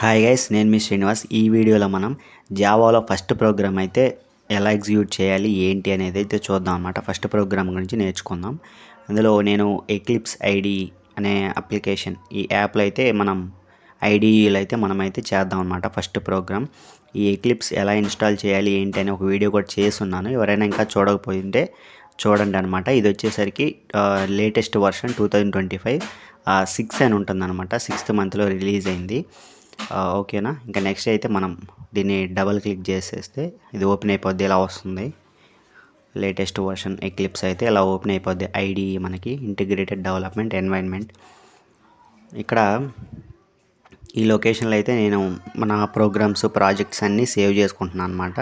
Hi guys, నేను మీ శ్రీనివాస్. ఈ వీడియోలో మనం జావాలో ఫస్ట్ ప్రోగ్రామ్ అయితే ఎలా ఎగ్జిక్యూట్ చేయాలి ఏంటి అనేది అయితే చూద్దాం అన్నమాట. ఫస్ట్ ప్రోగ్రామ్ గురించి నేర్చుకుందాం. అందులో నేను ఎక్లిప్స్ ఐడి అనే అప్లికేషన్, ఈ యాప్లో అయితే మనం ఐడిలో అయితే మనమైతే చేద్దాం అన్నమాట. ఫస్ట్ ప్రోగ్రామ్ ఈ ఎక్లిప్స్ ఎలా ఇన్స్టాల్ చేయాలి ఏంటి అని ఒక వీడియో కూడా చేస్తున్నాను. ఎవరైనా ఇంకా చూడకపోయింటే చూడండి అనమాట. ఇది వచ్చేసరికి లేటెస్ట్ వర్షన్ 2025 6 అని ఉంటుందన్నమాట. 6th మంత్లో రిలీజ్ అయింది. ఓకేనా. ఇంకా నెక్స్ట్ అయితే మనం దీన్ని డబల్ క్లిక్ చేసేస్తే ఇది ఓపెన్ అయిపోద్ది. ఇలా వస్తుంది లేటెస్ట్ వర్షన్ ఎక్లిప్స్ అయితే ఇలా ఓపెన్ అయిపోద్ది. ఐడి మనకి ఇంటిగ్రేటెడ్ డెవలప్మెంట్ ఎన్వైరన్మెంట్. ఇక్కడ ఈ లొకేషన్లో అయితే నేను మన ప్రోగ్రామ్స్ ప్రాజెక్ట్స్ అన్నీ సేవ్ చేసుకుంటున్నాను అనమాట.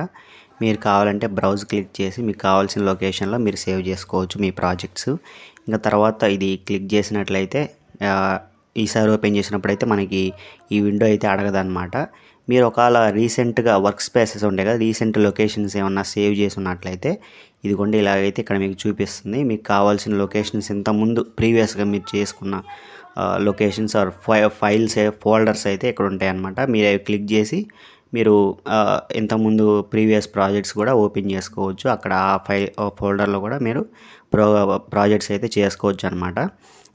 మీరు కావాలంటే బ్రౌజ్ క్లిక్ చేసి మీకు కావాల్సిన లొకేషన్లో మీరు సేవ్ చేసుకోవచ్చు మీ ప్రాజెక్ట్స్. ఇంకా తర్వాత ఇది క్లిక్ చేసినట్లయితే ఈసారి ఓపెన్ చేసినప్పుడు అయితే మనకి ఈ విండో అయితే అడగదన్నమాట. మీరు ఒకవేళ రీసెంట్గా వర్క్ స్పేసెస్ ఉంటాయి కదా, రీసెంట్ లొకేషన్స్ ఏమన్నా సేవ్ చేసి ఉన్నట్లయితే ఇదిగోండి ఇలాగైతే ఇక్కడ మీకు చూపిస్తుంది. మీకు కావాల్సిన లొకేషన్స్ ఇంతకుముందు ప్రీవియస్గా మీరు చేసుకున్న లొకేషన్స్ ఆర్ ఫైల్స్ ఫోల్డర్స్ అయితే ఇక్కడ ఉంటాయి అన్నమాట. మీరు అవి క్లిక్ చేసి మీరు ఇంతకుముందు ప్రీవియస్ ప్రాజెక్ట్స్ కూడా ఓపెన్ చేసుకోవచ్చు. అక్కడ ఆ ఫోల్డర్లో కూడా మీరు ప్రాజెక్ట్స్ అయితే చేసుకోవచ్చు అనమాట.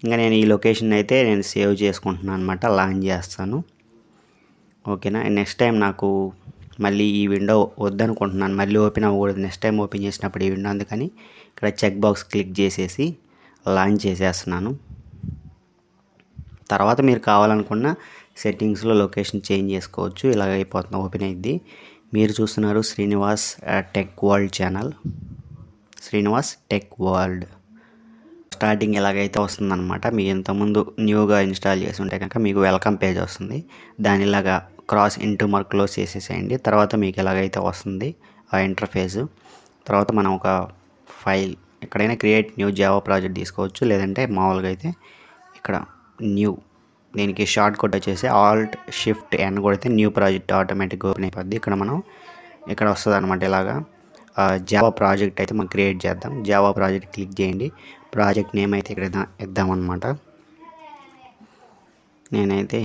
ఇంకా నేను ఈ లొకేషన్ అయితే నేను సేవ్ చేసుకుంటున్నాను అనమాట. లాంచ్ చేస్తాను. ఓకేనా. నెక్స్ట్ టైం నాకు మళ్ళీ ఈ విండో వద్దనుకుంటున్నాను, మళ్ళీ ఓపెన్ అవ్వకూడదు నెక్స్ట్ టైం ఓపెన్ చేసినప్పుడు ఈ విండో. అందుకని ఇక్కడ చెక్ బాక్స్ క్లిక్ చేసేసి లాంచ్ చేసేస్తున్నాను. తర్వాత మీరు కావాలనుకున్న సెట్టింగ్స్లో లొకేషన్ చేంజ్ చేసుకోవచ్చు. ఇలాగ అయిపోతుంది, ఓపెన్ అయ్యిద్ది. మీరు చూస్తున్నారు Srinivas tech world channel, Srinivas tech world. Starting ఎలాగైతే వస్తుందన్నమాట. మీ ఇంతకుముందు న్యూగా ఇన్స్టాల్ చేసి ఉంటే కనుక మీకు వెల్కమ్ పేజ్ వస్తుంది. దాని ఇలాగా క్రాస్ ఇంటూ మార్క్ క్లోజ్ చేసేసేయండి. తర్వాత మీకు ఎలాగైతే వస్తుంది ఆ ఇంటర్ఫేస్. తర్వాత మనం ఒక ఫైల్ ఎక్కడైనా క్రియేట్ న్యూ జావా ప్రాజెక్ట్ తీసుకోవచ్చు, లేదంటే మామూలుగా అయితే ఇక్కడ న్యూ, దీనికి షార్ట్ కట్ వచ్చేసి Alt Shift N కొడితే న్యూ ప్రాజెక్ట్ ఆటోమేటిక్గా ఓపెన్ అయిపోద్ది. ఇక్కడ మనం ఇక్కడ వస్తుంది అనమాట. ఇలాగా జావా ప్రాజెక్ట్ అయితే మనం క్రియేట్ చేద్దాం. జావా ప్రాజెక్ట్ క్లిక్ చేయండి. ప్రాజెక్ట్ నేమ్ అయితే ఇక్కడ ఇద్దామన్నమాట. నేనైతే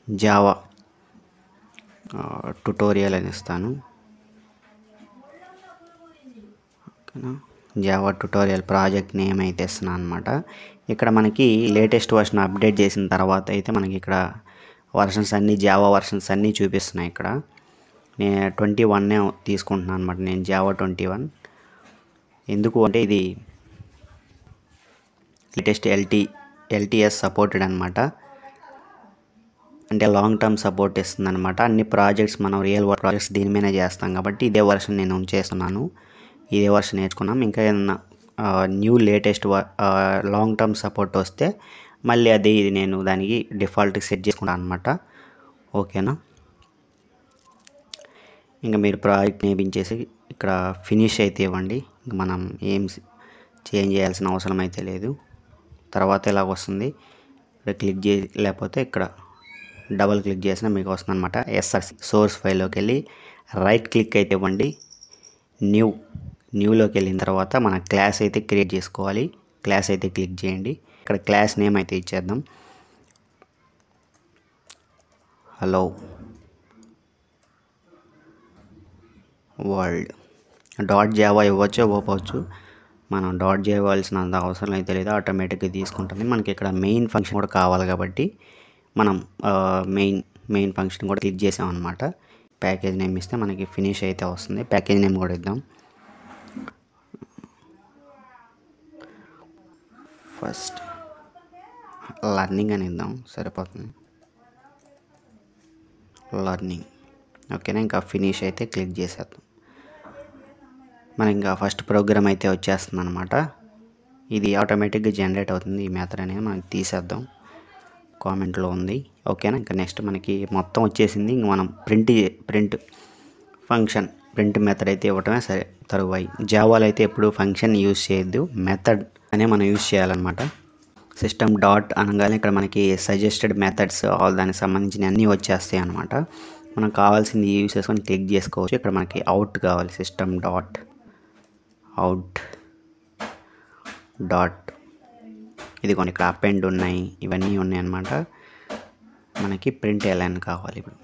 జావా ట్యుటోరియల్ అని ఇస్తాను. ఓకేనా. జావా ట్యుటోరియల్ ప్రాజెక్ట్ నేమ్ అయితే ఇస్తున్నాను అనమాట. ఇక్కడ మనకి లేటెస్ట్ వర్షన్ అప్డేట్ చేసిన తర్వాత అయితే మనకి ఇక్కడ వర్షన్స్ అన్నీ జావా వర్షన్స్ అన్నీ చూపిస్తున్నాయి. ఇక్కడ నేను 21 తీసుకుంటున్నాను అనమాట. నేను జావా 21. ఎందుకు అంటే ఇది లేటెస్ట్ LTS సపోర్టెడ్ అనమాట. అంటే లాంగ్ టర్మ్ సపోర్ట్ ఇస్తుంది అనమాట. అన్ని ప్రాజెక్ట్స్ మనం రియల్ వరల్డ్ ప్రాజెక్ట్స్ దీని మీదే చేస్తాం కాబట్టి ఇదే వర్షన్ నేను చేస్తున్నాను. ఇదే వర్షన్ నేర్చుకున్నాం. ఇంకా ఏదన్నా new latest long term support వస్తే మళ్ళీ అది నేను దానికి డిఫాల్ట్కి సెట్ చేసుకుంటాను అనమాట. ఓకేనా. ఇంకా మీరు ప్రాజెక్ట్ నేర్పించేసి ఇక్కడ ఫినిష్ అయితే ఇవ్వండి. ఇంకా మనం ఏం చేంజ్ చేయాల్సిన అవసరం అయితే లేదు. తర్వాత ఇలాగ వస్తుంది. ఇక్కడ క్లిక్ చేసి లేకపోతే ఇక్కడ డబల్ క్లిక్ చేసినా మీకు వస్తుంది అనమాట. SRC సోర్స్ ఫైల్లోకి వెళ్ళి రైట్ క్లిక్ అయితే ఇవ్వండి. న్యూలోకి వెళ్ళిన తర్వాత మన క్లాస్ అయితే క్రియేట్ చేసుకోవాలి. క్లాస్ అయితే క్లిక్ చేయండి. ఇక్కడ క్లాస్ నేమ్ అయితే ఇచ్చేద్దాం. Hello world. .java ఇవ్వచ్చు, ఇవ్వవచ్చు. మనం .java ఇవ్వాల్సినంత అవసరం అయితే లేదు, ఆటోమేటిక్గా తీసుకుంటుంది. మనకి ఇక్కడ మెయిన్ ఫంక్షన్ కూడా కావాలి కాబట్టి మనం మెయిన్ ఫంక్షన్ కూడా క్లిక్ చేసామన్నమాట. ప్యాకేజ్ నేమ్ ఇస్తే మనకి ఫినిష్ అయితే వస్తుంది. ప్యాకేజ్ నేమ్ కూడా ఇద్దాం. ఫస్ట్ లర్నింగ్ అని ఇద్దాం, సరిపోతుంది. లర్నింగ్. ఓకేనా. ఇంకా ఫినిష్ అయితే క్లిక్ చేసేద్దాం. మనం ఇంకా ఫస్ట్ ప్రోగ్రామ్ అయితే వచ్చేస్తుంది అనమాట. ఇది ఆటోమేటిక్గా జనరేట్ అవుతుంది. ఈ మెథడ్ అనేది మనం తీసేద్దాం, కామెంట్లో ఉంది. ఓకేనా. ఇంకా నెక్స్ట్ మనకి మొత్తం వచ్చేసింది. ఇంక మనం ప్రింట్ ఫంక్షన్ ప్రింట్ మెథడ్ అయితే ఇవ్వటమే సరే తరువాయి. జావాలో అయితే ఎప్పుడు ఫంక్షన్ యూజ్ చేయొద్దు, మెథడ్ అనే మనం యూజ్ చేయాలన్నమాట. సిస్టమ్ డాట్ అనగానే ఇక్కడ మనకి సజెస్టెడ్ మెథడ్స్ దానికి సంబంధించిన అన్నీ వచ్చేస్తాయి అనమాట. మనం కావాల్సింది యూజ్ చేసుకొని క్లిక్ చేసుకోవచ్చు. ఇక్కడ మనకి అవుట్ కావాలి. సిస్టమ్ డాట్ అవుట్ డాట్ ఇదిగోండి ఇక్కడ అపెండ్ ఉన్నాయి, ఇవన్నీ ఉన్నాయి అన్నమాట. మనకి ప్రింట్ ఎల్ఎన్ కావాలి. ఇప్పుడు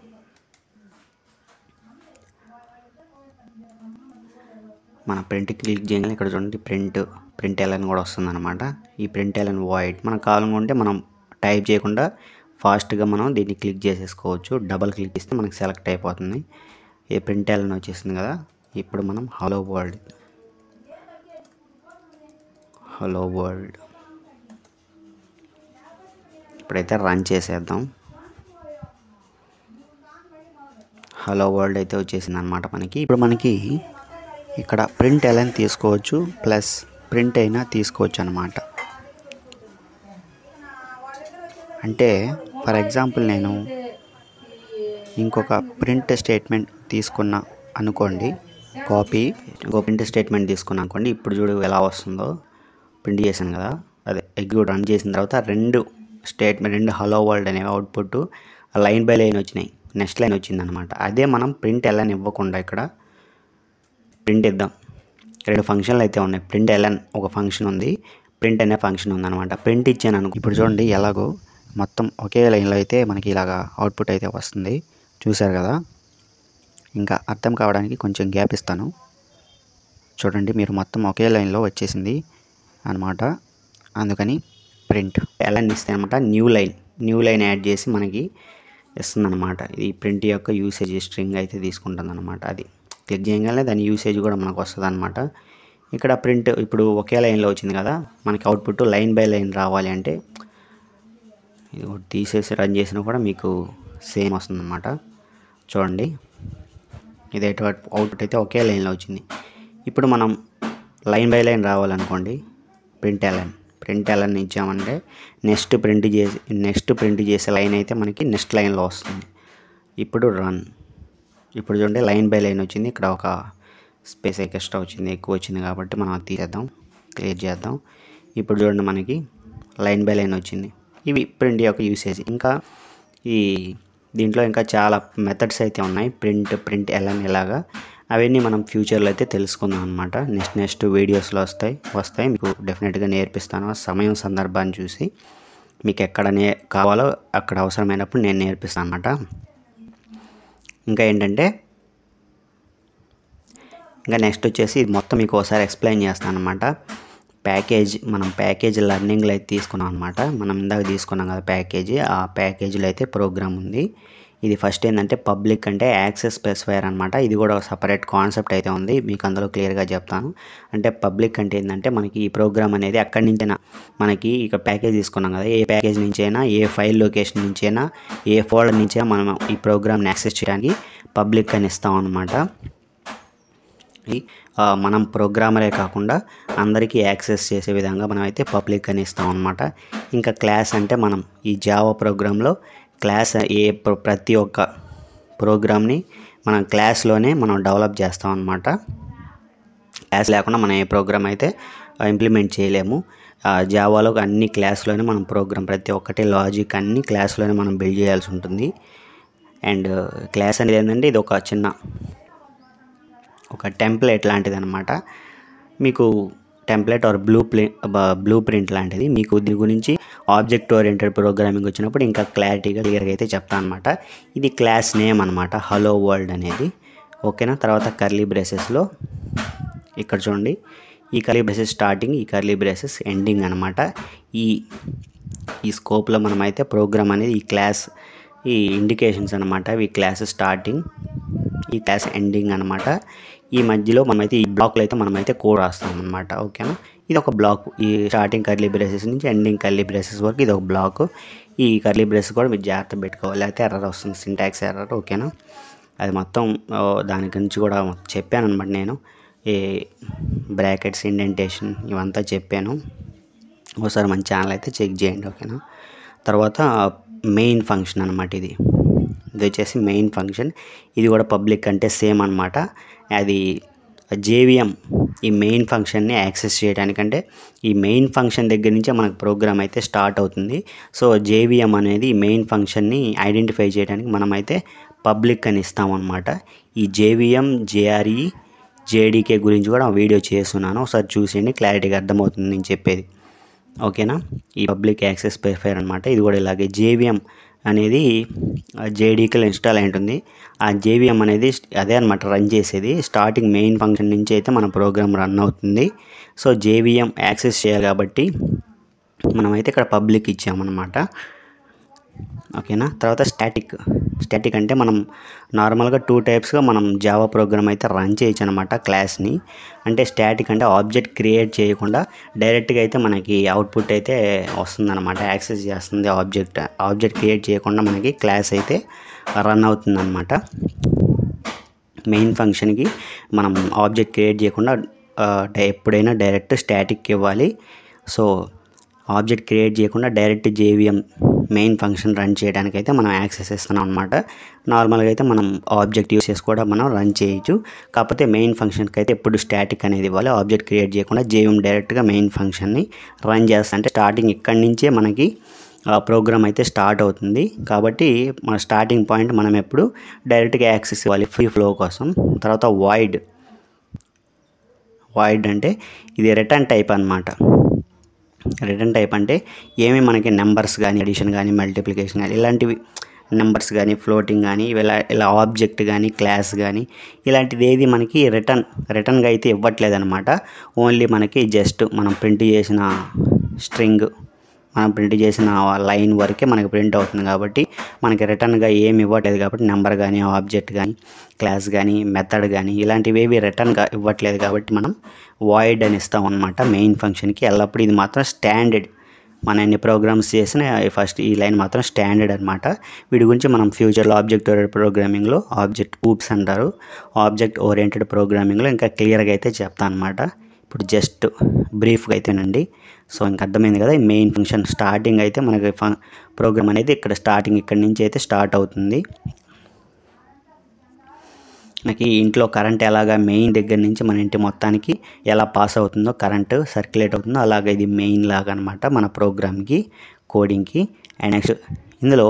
మన ప్రింట్ క్లిక్ చేయగానే ఇక్కడ చూడండి ప్రింట్ ఎల్ఎన్ కూడా వస్తుందన్నమాట. ఈ ప్రింట్ ఎల్ఎన్ వాయిడ్ మనకు కావాలనుకుంటే మనం టైప్ చేయకుండా ఫాస్ట్గా మనం దీన్ని క్లిక్ చేసేసుకోవచ్చు. డబల్ క్లిక్ ఇస్తే మనకి సెలెక్ట్ అయిపోతుంది. ఈ ప్రింట్ ఎల్ఎన్ వచ్చేసింది కదా. ఇప్పుడు మనం హలో వరల్డ్ ఇప్పుడైతే రన్ చేసేద్దాం. హలో వరల్డ్ అయితే వచ్చేసింది అనమాట మనకి. ఇప్పుడు మనకి ఇక్కడ ప్రింట్ ఎల్ఎన్ తీసుకోవచ్చు, ప్లస్ ప్రింట్ అయినా తీసుకోవచ్చు అనమాట. అంటే ఫర్ ఎగ్జాంపుల్ నేను ఇంకొక ప్రింట్ స్టేట్మెంట్ తీసుకున్నా అనుకోండి, ఇంకో ప్రింట్ స్టేట్మెంట్ తీసుకున్నా అనుకోండి. ఇప్పుడు చూడు ఎలా వస్తుందో. ప్రింట్ చేశాను కదా, అదే ఎగ్జిక్యూట్ రన్ చేసిన తర్వాత రెండు హలో వరల్డ్ అనేవి అవుట్పుట్ లైన్ బై లైన్ వచ్చినాయి. నెక్స్ట్ లైన్ వచ్చింది అనమాట. అదే మనం ప్రింట్ ఎల్ఎన్ ఇవ్వకుండా ఇక్కడ ప్రింట్ ఇద్దాం. 2 ఫంక్షన్లు అయితే ఉన్నాయి. ప్రింట్ ఎల్ఎన్ ఒక ఫంక్షన్ ఉంది, ప్రింట్ అనే ఫంక్షన్ ఉందన్నమాట. ప్రింట్ ఇచ్చాను అనుకో, ఇప్పుడు చూడండి ఎలాగో మొత్తం ఒకే లైన్లో అయితే మనకి ఇలాగా అవుట్పుట్ అయితే వస్తుంది. చూసారు కదా. ఇంకా అర్థం కావడానికి కొంచెం గ్యాప్ ఇస్తాను. చూడండి మీరు మొత్తం ఒకే లైన్లో వచ్చేసింది అనమాట. అందుకని ప్రింట్ ఎల్ఎన్ ఇస్తే అనమాట న్యూ లైన్ యాడ్ చేసి మనకి ఇస్తుంది అనమాట. ఈ ప్రింట్ యొక్క యూసేజ్ స్ట్రింగ్ అయితే తీసుకుంటుంది అనమాట. అది క్లిక్ చేయగానే దాని యూసేజ్ కూడా మనకు వస్తుంది అనమాట. ఇక్కడ ప్రింట్ ఇప్పుడు ఒకే లైన్లో వచ్చింది కదా, మనకి అవుట్పుట్ లైన్ బై లైన్ రావాలి అంటే ఇది ఒకటి తీసేసి రన్ చేసినా కూడా మీకు సేమ్ వస్తుంది అన్నమాట. చూడండి ఇది అవుట్పుట్ అయితే ఒకే లైన్లో వచ్చింది. ఇప్పుడు మనం లైన్ బై లైన్ రావాలనుకోండి, ప్రింట్ ఎల్ఎన్ ఇచ్చామంటే నెక్స్ట్ ప్రింట్ చేసే లైన్ అయితే మనకి నెక్స్ట్ లైన్లో వస్తుంది. ఇప్పుడు రన్. ఇప్పుడు చూడండి లైన్ బై లైన్ వచ్చింది. ఇక్కడ ఒక స్పేస్ ఎక్స్ట్రా వచ్చింది, ఎక్కువ వచ్చింది కాబట్టి మనం అది తీసేద్దాం, క్లియర్ చేద్దాం. ఇప్పుడు చూడండి మనకి లైన్ బై లైన్ వచ్చింది. ఇవి ప్రింట్ యొక్క యూసేజ్. ఇంకా దీంట్లో ఇంకా చాలా మెథడ్స్ అయితే ఉన్నాయి ప్రింట్ ఎల్ఎన్ ఇలాగా. అవన్నీ మనం ఫ్యూచర్లో అయితే తెలుసుకుందాం అనమాట. నెక్స్ట్ వీడియోస్లో వస్తాయి మీకు డెఫినెట్గా నేర్పిస్తాను. సమయం సందర్భాన్ని చూసి మీకు ఎక్కడ కావాలో అక్కడ అవసరమైనప్పుడు నేను నేర్పిస్తాను అన్నమాట. ఇంకా ఏంటంటే నెక్స్ట్ వచ్చేసి ఇది మొత్తం మీకు ఒకసారి ఎక్స్ప్లెయిన్ చేస్తాను అనమాట. మనం ప్యాకేజ్ లెర్నింగ్లో అయితే తీసుకున్నాం అనమాట. మనం ఇందాక తీసుకున్నాం కదా ప్యాకేజీ, ఆ ప్యాకేజీలో అయితే ప్రోగ్రామ్ ఉంది. ఇది ఫస్ట్ ఏంటంటే పబ్లిక్ అంటే యాక్సెస్ స్పెసిఫైయర్ అనమాట. ఇది కూడా ఒక సపరేట్ కాన్సెప్ట్ అయితే ఉంది, మీకు అందులో క్లియర్గా చెప్తాను. అంటే పబ్లిక్ అంటే ఏంటంటే మనకి ఈ ప్రోగ్రామ్ అనేది అక్కడి నుంచైనా మనకి ఇక ప్యాకేజ్ తీసుకున్నాం కదా, ఏ ప్యాకేజ్ నుంచైనా, ఏ ఫైల్ లొకేషన్ నుంచైనా, ఏ ఫోల్డర్ నుంచైనా మనం ఈ ప్రోగ్రామ్ని యాక్సెస్ చేయడానికి పబ్లిక్ అని ఇస్తాం అనమాట. మనం ప్రోగ్రామరే కాకుండా అందరికీ యాక్సెస్ చేసే విధంగా మనం అయితే పబ్లిక్ అని ఇస్తాం అనమాట. ఇంకా క్లాస్ అంటే మనం ఈ జావా ప్రోగ్రాంలో క్లాస్ ప్రతి ఒక్క ప్రోగ్రామ్ని మనం క్లాస్లోనే మనం డెవలప్ చేస్తాం అనమాట. క్లాస్ లేకుండా మనం ఏ ప్రోగ్రామ్ అయితే ఇంప్లిమెంట్ చేయలేము. జావాలో అన్ని క్లాస్లోనే మనం ప్రోగ్రామ్ ప్రతి ఒక్కటి లాజిక్ అన్ని క్లాస్లోనే మనం బిల్డ్ చేయాల్సి ఉంటుంది. అండ్ క్లాస్ అనేది ఏంటంటే ఇది ఒక టెంప్లెట్ లాంటిది అనమాట. మీకు టెంప్లెట్ ఆర్ బ్లూ ప్రింట్ లాంటిది. మీకు దీని గురించి ఆబ్జెక్ట్ ఓరియంటెడ్ ప్రోగ్రామింగ్ వచ్చినప్పుడు ఇంకా క్లియర్గా అయితే చెప్తాను అనమాట. ఇది క్లాస్ నేమ్ అనమాట, హలో వరల్డ్ అనేది. ఓకేనా. తర్వాత కర్లీ బ్రేసెస్లో ఇక్కడ చూడండి, ఈ కర్లీ బ్రేసెస్ స్టార్టింగ్, ఈ కర్లీ బ్రేసెస్ ఎండింగ్ అనమాట. ఈ స్కోప్లో మనమైతే ప్రోగ్రామ్ అనేది ఈ ఇండికేషన్స్ అనమాట. ఈ క్లాస్ స్టార్టింగ్, ఈ క్లాస్ ఎండింగ్ అనమాట. ఈ మధ్యలో మనమైతే ఈ బ్లాక్లో అయితే మనమైతే కోడ్ రాస్తాం అనమాట. ఓకేనా. ఇది ఒక బ్లాక్. ఈ స్టార్టింగ్ కర్లీ బ్రేసెస్ నుంచి ఎండింగ్ కర్లీ బ్రేసెస్ వరకు ఇది ఒక బ్లాక్. ఈ కర్లీ బ్రేసెస్ కూడా మీరు జాగ్రత్త పెట్టుకోవాలి, లేకపోతే ఎర్రర్ వస్తుంది, సింటాక్స్ ఎర్రర్. ఓకేనా. అది మొత్తం దాని గురించి కూడా చెప్పాను అనమాట నేను. ఈ బ్రాకెట్స్, ఇండెంటేషన్ ఇవంతా చెప్పాను. ఒకసారి మన ఛానల్ అయితే చెక్ చేయండి. ఓకేనా. తర్వాత మెయిన్ ఫంక్షన్ అనమాట. ఇది వచ్చేసి మెయిన్ ఫంక్షన్. ఇది కూడా పబ్లిక్ అంటే సేమ్ అనమాట. అది జేవిఎం ఈ మెయిన్ ఫంక్షన్ని యాక్సెస్ చేయడానికంటే ఈ మెయిన్ ఫంక్షన్ దగ్గర నుంచే మనకు ప్రోగ్రామ్ అయితే స్టార్ట్ అవుతుంది. సో జేవిఎం అనేది ఈ మెయిన్ ఫంక్షన్ని ఐడెంటిఫై చేయడానికి మనమైతే పబ్లిక్ అని ఇస్తామన్నమాట. ఈ జేవిఎం, జేఆర్ఈ, జేడీకే గురించి కూడా వీడియో చేస్తున్నాను, ఒకసారి చూసేయండి, క్లారిటీగా అర్థమవుతుంది నేను చెప్పేది. ఓకేనా. ఈ పబ్లిక్ యాక్సెస్ స్పెసిఫైయర్ అనమాట. ఇది కూడా ఇలాగే జేవిఎం అనేది జేడీకేలో ఇన్స్టాల్ అయి ఉంటుంది. ఆ జేవిఎం అనేది అదే అనమాట రన్ చేసేది. స్టార్టింగ్ మెయిన్ ఫంక్షన్ నుంచి అయితే మన ప్రోగ్రామ్ రన్ అవుతుంది. సో జేవిఎం యాక్సెస్ చేయాలి కాబట్టి మనమైతే ఇక్కడ పబ్లిక్ ఇచ్చామన్నమాట. ఓకేనా. తర్వాత స్టాటిక్ అంటే మనం నార్మల్గా 2 టైప్స్గా మనం జావా ప్రోగ్రామ్ అయితే రన్ చేయొచ్చు అనమాట క్లాస్ని. అంటే స్టాటిక్ అంటే ఆబ్జెక్ట్ క్రియేట్ చేయకుండా డైరెక్ట్గా అయితే మనకి అవుట్పుట్ అయితే వస్తుందన్నమాట, యాక్సెస్ చేస్తుంది. ఆబ్జెక్ట్ క్రియేట్ చేయకుండా మనకి క్లాస్ అయితే రన్ అవుతుందన్నమాట. మెయిన్ ఫంక్షన్కి మనం ఆబ్జెక్ట్ క్రియేట్ చేయకుండా ఎప్పుడైనా డైరెక్ట్ స్టాటిక్ ఇవ్వాలి. సో ఆబ్జెక్ట్ క్రియేట్ చేయకుండా direct JVM main function run చేయడానికి అయితే మనం యాక్సెస్ ఇస్తున్నాం అనమాట. నార్మల్గా అయితే మనం ఆబ్జెక్ట్ యూస్ చేసి కూడా మనం రన్ చేయొచ్చు. కాకపోతే మెయిన్ ఫంక్షన్కి అయితే ఎప్పుడు స్టాటిక్ అనేది ఇవ్వాలి. ఆబ్జెక్ట్ క్రియేట్ చేయకుండా జేవిఎం డైరెక్ట్గా మెయిన్ ఫంక్షన్ని రన్ చేస్తా. అంటే స్టార్టింగ్ ఇక్కడి నుంచే మనకి ప్రోగ్రామ్ అయితే స్టార్ట్ అవుతుంది. కాబట్టి మన స్టార్టింగ్ పాయింట్ మనం ఎప్పుడు డైరెక్ట్గా యాక్సెస్ ఇవ్వాలి ఫ్రీ ఫ్లో కోసం. తర్వాత వాయిడ్ అంటే ఇది రిటర్న్ టైప్ అనమాట. రిటర్న్ టైప్ అంటే ఏమి మనకి నెంబర్స్ కానీ, అడిషన్ కానీ, మల్టిప్లికేషన్ కానీ, ఇలాంటివి నెంబర్స్ కానీ, ఫ్లోటింగ్ కానీ, ఇలా ఆబ్జెక్ట్ కానీ, క్లాస్ కానీ ఇలాంటిది ఏది మనకి రిటర్న్గా అయితే ఇవ్వట్లేదు అనమాట. ఓన్లీ మనకి జస్ట్ మనం ప్రింట్ చేసిన స్ట్రింగ్, మనం ప్రింట్ చేసిన లైన్ వరకే మనకి ప్రింట్ అవుతుంది. కాబట్టి మనకి రిటర్న్గా ఏమి ఇవ్వట్లేదు. కాబట్టి నెంబర్ కానీ, ఆబ్జెక్ట్ కానీ, క్లాస్ కానీ, మెథడ్ కానీ ఇలాంటివి ఏవి రిటర్న్గా ఇవ్వట్లేదు. కాబట్టి మనం వాయిడ్ అని ఇస్తాం అనమాట మెయిన్ ఫంక్షన్కి. ఎల్లప్పుడు ఇది మాత్రం స్టాండర్డ్, మన ఎన్ని ప్రోగ్రామ్స్ చేసిన ఫస్ట్ ఈ లైన్ మాత్రం స్టాండర్డ్ అనమాట. వీటి గురించి మనం ఫ్యూచర్లో ఆబ్జెక్ట్ ఓరియంటెడ్ ప్రోగ్రామింగ్లో ఆబ్జెక్ట్ ఓరియంటెడ్ ప్రోగ్రామింగ్లో ఇంకా క్లియర్గా అయితే చెప్తాను అనమాట. ఇప్పుడు జస్ట్ బ్రీఫ్గా అయితేనండి. సో ఇంక అర్థమైంది కదా. ఈ మెయిన్ ఫంక్షన్ స్టార్టింగ్ అయితే మనకి ప్రోగ్రామ్ అనేది ఇక్కడి నుంచి అయితే స్టార్ట్ అవుతుంది. మనకి ఇంట్లో కరెంట్ ఎలాగా మెయిన్ దగ్గర నుంచి మన ఇంటి మొత్తానికి ఎలా పాస్ అవుతుందో, కరెంటు సర్క్యులేట్ అవుతుందో, అలాగే ఇది మెయిన్ లాగా అనమాట మన ప్రోగ్రామ్కి, కోడింగ్కి. అండ్ నెక్స్ట్ ఇందులో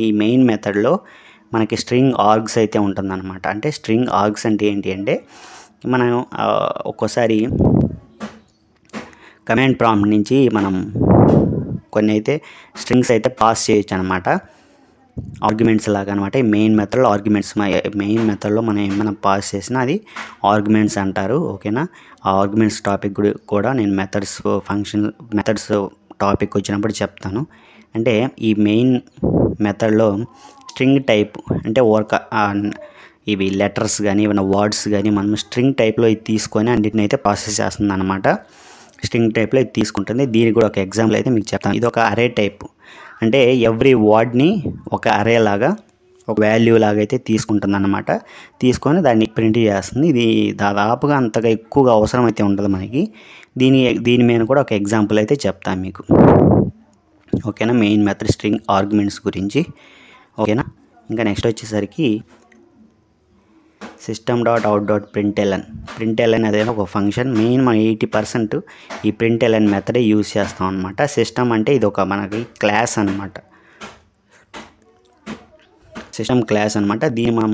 ఈ మెయిన్ మెథడ్లో మనకి స్ట్రింగ్ ఆర్గ్స్ అయితే ఉంటుందన్నమాట. అంటే స్ట్రింగ్ ఆర్గ్స్ అంటే ఏంటి అంటే మనం ఒక్కోసారి కమాండ్ ప్రాంప్ట్ నుంచి మనం కొన్ని అయితే స్ట్రింగ్స్ అయితే పాస్ చేయొచ్చు అనమాట, ఆర్గ్యుమెంట్స్ లాగా అనమాట. ఈ మెయిన్ మెథడ్లో మెయిన్ మెథడ్లో మనం ఏమైనా పాస్ చేసినా అది ఆర్గ్యుమెంట్స్ అంటారు. ఓకేనా. ఆ ఆర్గ్యుమెంట్స్ టాపిక్ కూడా నేను మెథడ్స్ టాపిక్ వచ్చినప్పుడు చెప్తాను. అంటే ఈ మెయిన్ మెథడ్లో స్ట్రింగ్ టైప్ అంటే ఇవి లెటర్స్ కానీ, ఏమైనా వర్డ్స్ కానీ మనం స్ట్రింగ్ టైప్లో ఇది తీసుకొని అన్నిటిని అయితే ప్రాసెస్ చేస్తుంది అనమాట. స్ట్రింగ్ టైప్లో ఇది తీసుకుంటుంది. దీనికి కూడా ఒక ఎగ్జాంపుల్ అయితే మీకు చెప్తాను. ఇది ఒక అరే టైప్. అంటే ఎవ్రీ వర్డ్ని ఒక అరే లాగా, ఒక వాల్యూ లాగా అయితే తీసుకుంటుంది అన్నమాట. తీసుకొని దాన్ని ప్రింట్ చేస్తుంది. ఇది దాదాపుగా అంతగా ఎక్కువగా అవసరం అయితే ఉండదు మనకి. దీని మీద కూడా ఒక ఎగ్జాంపుల్ అయితే చెప్తాను మీకు. ఓకేనా. మెయిన్ మెథడ్ స్ట్రింగ్ ఆర్గ్యుమెంట్స్ గురించి. ఓకేనా. ఇంకా నెక్స్ట్ వచ్చేసరికి system.out.println అనేది ఒక ఫంక్షన్. మెయిన్ మనం 80% ఈ println మెథడే యూజ్ చేస్తాం అనమాట. సిస్టమ్ అంటే ఇది ఒక మనకి క్లాస్ అనమాట, సిస్టమ్ క్లాస్ అనమాట. దీన్ని మనం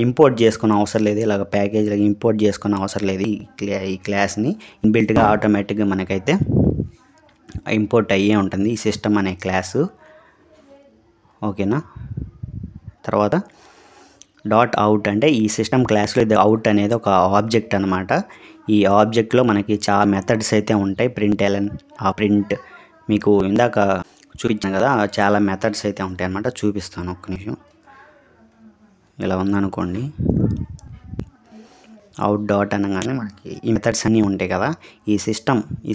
ఇంపోర్ట్ చేసుకునే అవసరం లేదు, ఇలాగ ప్యాకేజ్లాగా ఇంపోర్ట్ చేసుకునే అవసరం లేదు. ఈ క్లాస్ని ఇన్బిల్ట్గా ఆటోమేటిక్గా మనకైతే ఇంపోర్ట్ అయ్యే ఉంటుంది ఈ సిస్టమ్ అనే క్లాసు. ఓకేనా. తర్వాత .out అంటే ఈ సిస్టమ్ క్లాస్లో ఇది అవుట్ అనేది ఒక ఆబ్జెక్ట్ అనమాట. ఈ ఆబ్జెక్ట్లో మనకి చాలా మెథడ్స్ అయితే ఉంటాయి. println, ఆ ప్రింట్ మీకు ఇందాక చూపించాను కదా, చాలా మెథడ్స్ అయితే ఉంటాయి అన్నమాట. చూపిస్తాను ఒక్క నిమిషం. ఇలా ఉందనుకోండి, అవుట్ డాట్ అనగానే మనకి ఈ మెథడ్స్ అన్నీ ఉంటాయి కదా. ఈ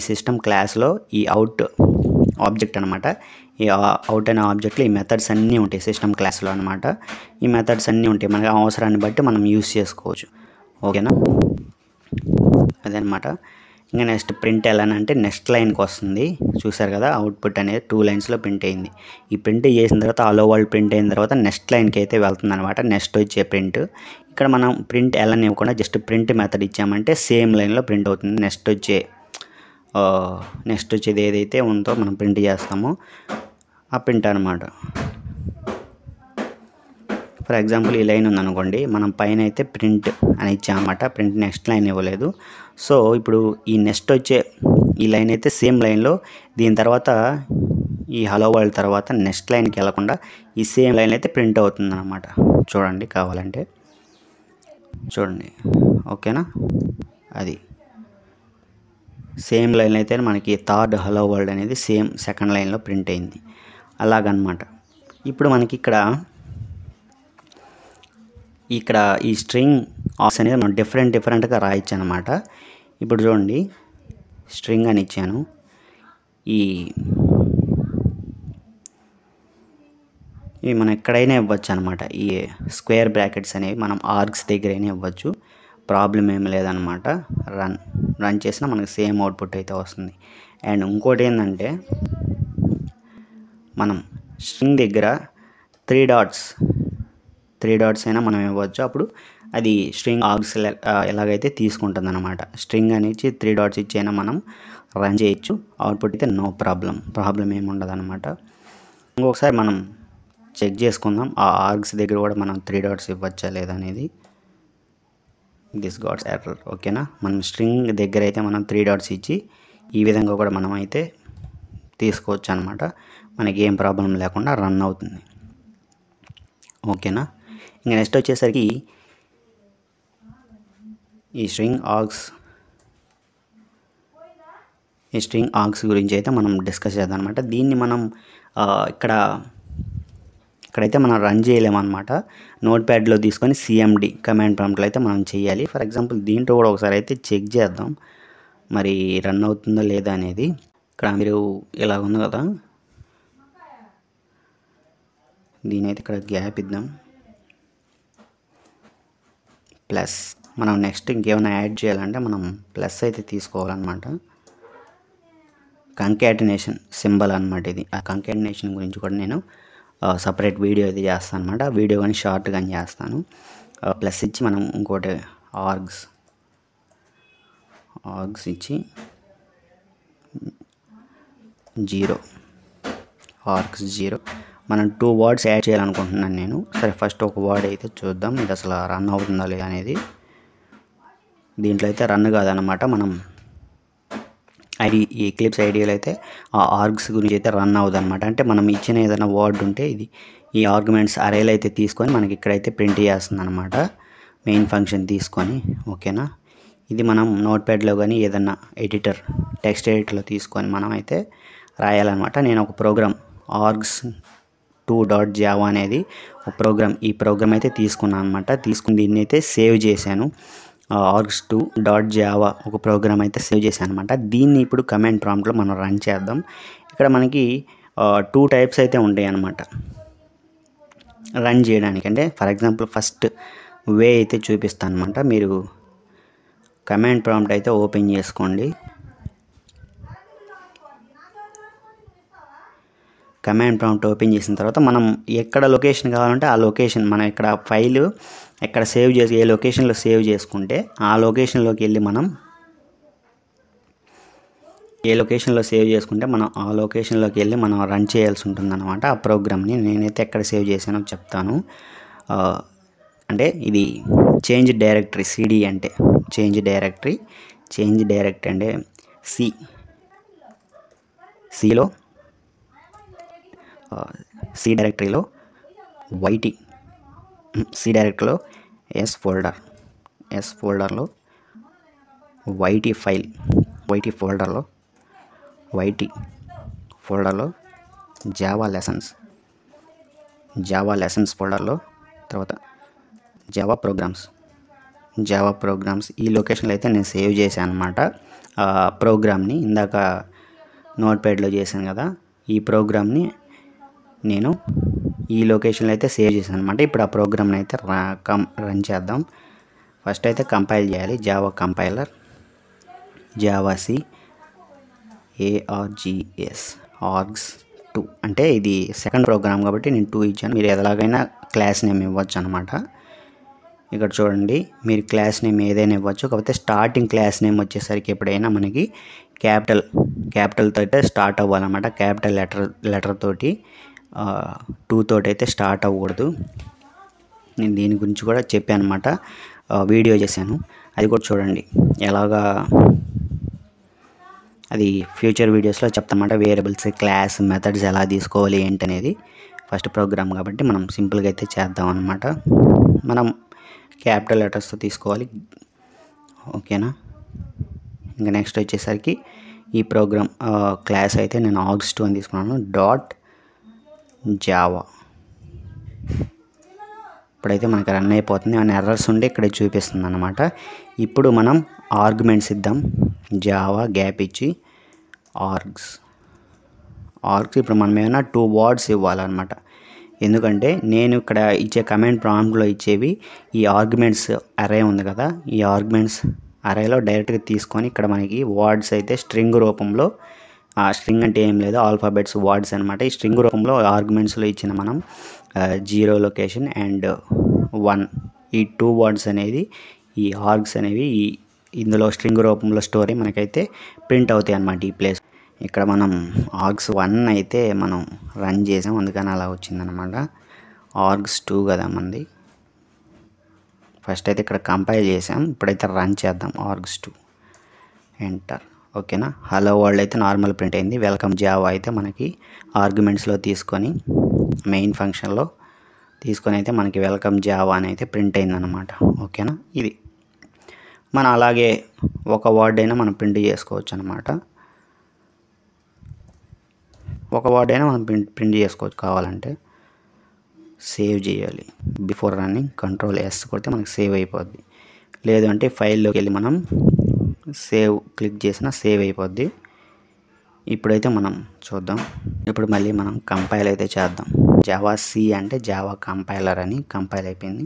సిస్టమ్ క్లాస్లో ఈ అవుట్ ఆబ్జెక్ట్ అనమాట. ఈ అవుట్ అనే ఆబ్జెక్ట్లో ఈ మెథడ్స్ అన్నీ ఉంటాయి సిస్టమ్ క్లాస్లో అనమాట. ఈ మెథడ్స్ అన్నీ ఉంటాయి, మనకి అవసరాన్ని బట్టి మనం యూస్ చేసుకోవచ్చు. ఓకేనా. అదనమాట. ఇంకా నెక్స్ట్ println అంటే నెక్స్ట్ లైన్కి వస్తుంది. చూసారు కదా, అవుట్పుట్ అనేది 2 లైన్స్లో ప్రింట్ అయింది. ఈ ప్రింట్ చేసిన తర్వాత అలో వరల్డ్ ప్రింట్ అయిన తర్వాత నెక్స్ట్ లైన్కి అయితే వెళ్తుంది అనమాట. నెక్స్ట్ వచ్చే ప్రింట్. ఇక్కడ మనం println ఇవ్వకుండా జస్ట్ ప్రింట్ మెథడ్ ఇచ్చామంటే సేమ్ లైన్లో ప్రింట్ అవుతుంది. నెక్స్ట్ వచ్చేది ఏదైతే ఉందో మనం ప్రింట్ చేస్తామో ఆ ప్రింట్ అనమాట. ఫర్ ఎగ్జాంపుల్ ఈ లైన్ ఉందనుకోండి, మనం పైన అయితే ప్రింట్ అని ఇచ్చామన్నమాట. ప్రింట్ నెక్స్ట్ లైన్ ఇవ్వలేదు. సో ఇప్పుడు ఈ నెక్స్ట్ వచ్చే ఈ లైన్ అయితే సేమ్ లైన్లో, దీని తర్వాత ఈ హలో వరల్డ్ తర్వాత నెక్స్ట్ లైన్కి వెళ్ళకుండా ఈ సేమ్ లైన్ అయితే ప్రింట్ అవుతుంది అన్నమాట. చూడండి కావాలంటే చూడండి, ఓకేనా. అది సేమ్ లైన్ అయితే మనకి థర్డ్ హలో వరల్డ్ అనేది సేమ్ సెకండ్ లైన్లో ప్రింట్ అయింది. అలాగనమాట. ఇప్పుడు మనకి ఇక్కడ ఈ స్ట్రింగ్ ఆప్స్ అనేది మనం డిఫరెంట్గా రాయొచ్చు అనమాట. ఇప్పుడు చూడండి, స్ట్రింగ్ అని ఇచ్చాను. ఇవి మనం ఎక్కడైనా ఇవ్వచ్చు అనమాట. ఈ స్క్వేర్ బ్రాకెట్స్ అనేవి మనం ఆర్గ్స్ దగ్గరైనా ఇవ్వచ్చు, ప్రాబ్లం ఏమి లేదనమాట. రన్ చేసినా మనకి సేమ్ అవుట్పుట్ అయితే వస్తుంది. అండ్ ఇంకోటి ఏంటంటే, మనం స్ట్రింగ్ దగ్గర త్రీ డాట్స్ అయినా మనం ఇవ్వచ్చు. అప్పుడు అది స్ట్రింగ్ ఆర్గ్స్ ఎలాగైతే తీసుకుంటుంది అనమాట. స్ట్రింగ్ అనేది 3 డాట్స్ ఇచ్చైనా మనం రన్ చేయొచ్చు. అవుట్పుట్ అయితే నో ప్రాబ్లం ఏమి ఉండదు అనమాట. ఇంకొకసారి మనం చెక్ చేసుకుందాం, ఆ ఆర్గ్స్ దగ్గర కూడా మనం 3 డాట్స్ ఇవ్వచ్చా లేదా అనేది. దిస్ గాట్స్ ఎర్రర్, ఓకేనా. మనం స్ట్రింగ్ దగ్గర అయితే మనం 3 డాట్స్ ఇచ్చి ఈ విధంగా కూడా మనం అయితే తీసుకోవచ్చు అనమాట. మనకి ఏం ప్రాబ్లం లేకుండా రన్ అవుతుంది, ఓకేనా. ఇంకా నెక్స్ట్ వచ్చేసరికి ఈ స్ట్రింగ్ ఆర్గ్స్ గురించి అయితే మనం డిస్కస్ చేద్దాం అనమాట. దీన్ని మనం ఇక్కడైతే మనం రన్ చేయలేమన్నమాట. నోట్ ప్యాడ్లో తీసుకొని CMD కమాండ్ ప్రాంప్ట్లో అయితే మనం చేయాలి. ఫర్ ఎగ్జాంపుల్ దీంట్లో కూడా ఒకసారి అయితే చెక్ చేద్దాం మరి రన్ అవుతుందో లేదా అనేది. ఇక్కడ మీరు ఇలా ఉంది కదా, దీనైతే ఇక్కడ గ్యాప్ ఇద్దాం. ప్లస్ మనం నెక్స్ట్ ఇంకేమైనా యాడ్ చేయాలంటే మనం ప్లస్ అయితే తీసుకోవాలన్నమాట. కంకాటినేషన్ సింబల్ అనమాట ఇది. ఆ కంకాటినేషన్ గురించి కూడా నేను సపరేట్ వీడియో అయితే చేస్తాను అనమాట. ఆ వీడియో కానీ షార్ట్గా చేస్తాను. ప్లస్ ఇచ్చి మనం ఇంకోటి ఆర్గ్స్ ఇచ్చి 0 ఆర్గ్స్ 0 మనం 2 వర్డ్స్ యాడ్ చేయాలనుకుంటున్నాను నేను. సరే, ఫస్ట్ ఒక వర్డ్ అయితే చూద్దాం ఇది అసలు రన్ అవుతుందా లేదా అనేది. దీంట్లో అయితే రన్ కాదనమాట. మనం ఈ ఎక్లిప్స్ ఐడియాలో అయితే ఆ ఆర్గ్స్ గురించి అయితే రన్ అవుతుంది అనమాట. అంటే మనం ఇచ్చిన ఏదైనా వర్డ్ ఉంటే ఈ ఆర్గ్యుమెంట్స్ అరేలు అయితే తీసుకొని మనకి ఇక్కడైతే ప్రింట్ చేస్తుంది అనమాట, మెయిన్ ఫంక్షన్ తీసుకొని, ఓకేనా. ఇది మనం నోట్ ప్యాడ్లో కానీ ఏదన్నా టెక్స్ట్ ఎడిటర్లో తీసుకొని మనం అయితే రాయాలన్నమాట. నేను ఒక ప్రోగ్రామ్ args2.java అనేది ఒక ఈ ప్రోగ్రామ్ అయితే తీసుకున్నాను అనమాట. తీసుకుని దీన్ని అయితే సేవ్ చేశాను. args2.java ఒక ప్రోగ్రామ్ అయితే సేవ్ చేశాను అనమాట. దీన్ని ఇప్పుడు కమాండ్ ప్రాంప్ట్లో మనం రన్ చేద్దాం. ఇక్కడ మనకి 2 టైప్స్ అయితే ఉంటాయి అన్నమాట రన్ చేయడానికి. అంటే ఫర్ ఎగ్జాంపుల్ ఫస్ట్ వే అయితే చూపిస్తాను అనమాట. మీరు కమాండ్ ప్రాంప్ట్ అయితే ఓపెన్ చేసుకోండి. కమాండ్ ప్రాంప్ట్ ఓపెన్ చేసిన తర్వాత మనం ఎక్కడ లొకేషన్ కావాలంటే ఆ లొకేషన్, మనం ఇక్కడ ఫైల్ ఎక్కడ సేవ్ చేసి ఏ లొకేషన్లో సేవ్ చేసుకుంటే ఆ లొకేషన్లోకి వెళ్ళి మనం ఆ లొకేషన్లోకి వెళ్ళి మనం రన్ చేయాల్సి ఉంటుంది అనమాట. ఆ ప్రోగ్రామ్ని నేనైతే ఎక్కడ సేవ్ చేశానో చెప్తాను. అంటే ఇది చేంజ్ డైరెక్టరీ, CD అంటే చేంజ్ డైరెక్టరీ అంటే సిలో C డైరెక్టరీలో C డైరెక్టరీలో S ఫోల్డర్లో YT ఫోల్డర్లో జావా లెసన్స్ ఫోల్డర్లో, తర్వాత జావా ప్రోగ్రామ్స్ ఈ లొకేషన్లో అయితే నేను సేవ్ చేశాను అనమాట. ప్రోగ్రామ్ని ఇందాక నోట్ ప్యాడ్లో చేశాను కదా, ఈ ప్రోగ్రామ్ని నేను ఈ లొకేషన్లో అయితే సేవ్ చేశాను అనమాట. ఇప్పుడు ఆ ప్రోగ్రామ్ని అయితే రన్ చేద్దాం. ఫస్ట్ అయితే కంపైల్ చేయాలి. జావా కంపైలర్ జావాc args2 అంటే ఇది సెకండ్ ప్రోగ్రామ్ కాబట్టి నేను 2 ఇచ్చాను. మీరు ఎలాగైనా క్లాస్ నేమ్ ఇవ్వచ్చు అనమాట. ఇక్కడ చూడండి, మీరు క్లాస్ నేమ్ ఏదైనా ఇవ్వచ్చు. కాకపోతే స్టార్టింగ్ క్లాస్ నేమ్ వచ్చేసరికి ఎప్పుడైనా మనకి క్యాపిటల్తో అయితే స్టార్ట్ అవ్వాలన్నమాట. క్యాపిటల్ లెటర్ తోటి 2 తోటి అయితే స్టార్ట్ అవ్వకూడదు. నేను దీని గురించి కూడా చెప్పాను అనమాట, వీడియో చేశాను, అది కూడా చూడండి. ఎలాగా అది ఫ్యూచర్ వీడియోస్లో చెప్తామన్నమాట. వేరియబుల్స్, క్లాస్, మెథడ్స్ ఎలా తీసుకోవాలి ఏంటనేది ఫస్ట్ ప్రోగ్రామ్ కాబట్టి మనం సింపుల్గా అయితే చేద్దాం అనమాట. మనం క్యాపిటల్ లెటర్స్తో తీసుకోవాలి, ఓకేనా. ఇంకా నెక్స్ట్ వచ్చేసరికి ఈ ప్రోగ్రామ్ క్లాస్ అయితే నేను args2 అని తీసుకున్నాను. .java ఇప్పుడైతే మనకి రన్ అయిపోతుంది. ఏమైనా ఎర్రర్స్ ఉంటే ఇక్కడ చూపిస్తుంది అనమాట. ఇప్పుడు మనం ఆర్గ్యుమెంట్స్ ఇద్దాం. జావా గ్యాప్ ఇచ్చి ఆర్గ్స్ ఇప్పుడు మనం ఏమైనా 2 వర్డ్స్ ఇవ్వాలన్నమాట. ఎందుకంటే నేను ఇక్కడ ఇచ్చే కమాండ్ ప్రాంప్ట్లో ఇచ్చేవి ఈ ఆర్గ్యుమెంట్స్ అరే ఉంది కదా, ఈ ఆర్గ్యుమెంట్స్ అరేలో డైరెక్ట్గా తీసుకొని ఇక్కడ మనకి వర్డ్స్ అయితే స్ట్రింగ్ రూపంలో, ఆ స్ట్రింగ్ అంటే ఏం లేదు, ఆల్ఫాబెట్స్ వర్డ్స్ అనమాట. ఈ స్ట్రింగ్ రూపంలో ఆర్గ్యుమెంట్స్లో ఇచ్చిన మనం 0 లొకేషన్ అండ్ 1 ఈ 2 వర్డ్స్ అనేది ఈ ఆర్గ్స్ అనేవి ఇందులో స్ట్రింగ్ రూపంలో స్టోరీ మనకైతే ప్రింట్ అవుతాయి అన్నమాట ఈ ప్లేస్. ఇక్కడ మనం args1 అయితే మనం రన్ చేసాం, అందుకని అలా వచ్చిందనమాట. args2 కదా మంది. ఫస్ట్ అయితే ఇక్కడ కంపైల్ చేసాం, ఇప్పుడైతే రన్ చేద్దాం. args2 ఎంటర్, ఓకేనా. హలో వరల్డ్ అయితే నార్మల్ ప్రింట్ అయింది. వెల్కమ్ జావా అయితే మనకి ఆర్గ్యుమెంట్స్లో తీసుకొని మెయిన్ ఫంక్షన్లో తీసుకొని అయితే మనకి వెల్కమ్ జావా అని అయితే ప్రింట్ అయిందనమాట, ఓకేనా. ఇది మనం అలాగే ఒక వర్డ్ అయినా మనం ప్రింట్ చేసుకోవచ్చు అనమాట. ఒక వర్డ్ అయినా మనం ప్రింట్ చేసుకోవచ్చు. కావాలంటే సేవ్ చేయాలి. బిఫోర్ రన్నింగ్ Ctrl+S కొడితే మనకి సేవ్ అయిపోద్ది. లేదు అంటే ఫైల్లోకి వెళ్ళి మనం సేవ్ క్లిక్ చేసినా సేవ్ అయిపోద్ది. ఇప్పుడైతే మనం చూద్దాం. ఇప్పుడు మళ్ళీ మనం కంపైల్ అయితే చేద్దాం. జావా సి అంటే జావా కంపైలర్ అని కంపైల్ అయిపోయింది.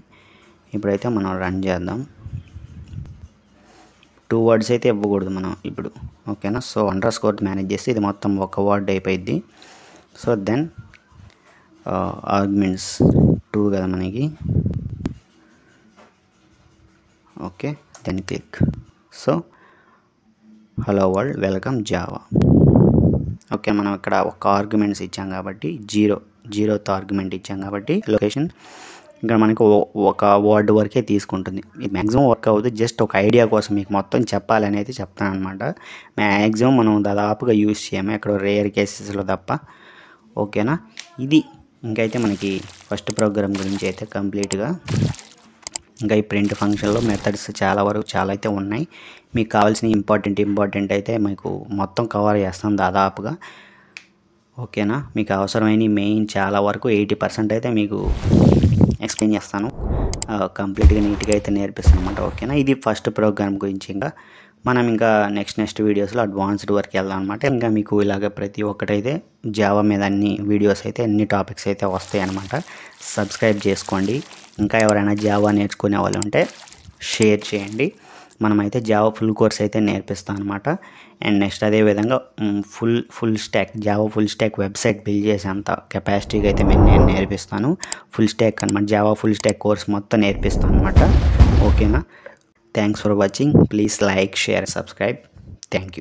ఇప్పుడైతే మనం రన్ చేద్దాం. 2 వర్డ్స్ అయితే ఇవ్వకూడదు మనం ఇప్పుడు, ఓకేనా. సో అండర్స్కోర్ మేనేజ్ చేస్తే ఇది మొత్తం ఒక వర్డ్ అయిపోయింది. సో దెన్ ఆర్గ్యుమెంట్స్ 2 కదా మనకి, okay. Then click. So hello world welcome Java, okay. మనం ఇక్కడ ఒక ఆర్గ్యుమెంట్స్ ఇచ్చాం కాబట్టి 0th ఆర్గ్యుమెంట్ ఇచ్చాం కాబట్టి లొకేషన్ ఇక్కడ మనకు ఒక వర్డ్ వరకే తీసుకుంటుంది. ఇది మ్యాక్సిమం వర్క్ అవుతుంది. జస్ట్ ఒక ఐడియా కోసం మీకు మొత్తం చెప్పాలని అయితే చెప్తాను అనమాట. మ్యాక్సిమం మనం దాదాపుగా యూజ్ చేయము, ఎక్కడో రేర్ కేసెస్లో తప్ప, ఓకేనా. ఇది ఇంకైతే మనకి ఫస్ట్ ప్రోగ్రామ్ గురించి అయితే కంప్లీట్గా. ఇంకా ఈ ప్రింట్ ఫంక్షన్లో మెథడ్స్ చాలా అయితే ఉన్నాయి. మీకు కావాల్సిన ఇంపార్టెంట్ అయితే మీకు మొత్తం కవర్ చేస్తాను దాదాపుగా, ఓకేనా. మీకు అవసరమైన మెయిన్ చాలా వరకు 80% అయితే మీకు ఎక్స్ప్లెయిన్ చేస్తాను. కంప్లీట్గా నీట్గా అయితే నేర్పిస్తాను అనమాట, ఓకేనా. ఇది ఫస్ట్ ప్రోగ్రామ్ గురించి. ఇంకా మనం ఇంకా నెక్స్ట్ వీడియోస్లో అడ్వాన్స్డ్ వరకు వెళ్దాం అనమాట. ఇంకా మీకు ఇలాగ ప్రతి ఒక్కటైతే జావా మీద అన్ని వీడియోస్ అయితే అన్ని టాపిక్స్ అయితే వస్తాయి అనమాట. సబ్స్క్రైబ్ చేసుకోండి. ఇంకా ఎవరైనా జావా నేర్చుకునే వాళ్ళు ఉంటే షేర్ చేయండి. మనమైతే జావా ఫుల్ కోర్స్ అయితే నేర్పిస్తాం అనమాట. అండ్ నెక్స్ట్ అదేవిధంగా full stock Java full stock website build చేసేంత కెపాసిటీగా అయితే నేను నేర్పిస్తాను. ఫుల్ స్టాక్ అనమాట, జావా ఫుల్ స్టాక్ కోర్స్ మొత్తం నేర్పిస్తాను అనమాట, ఓకేనా. Thanks for watching. Please like, share, subscribe. Thank you.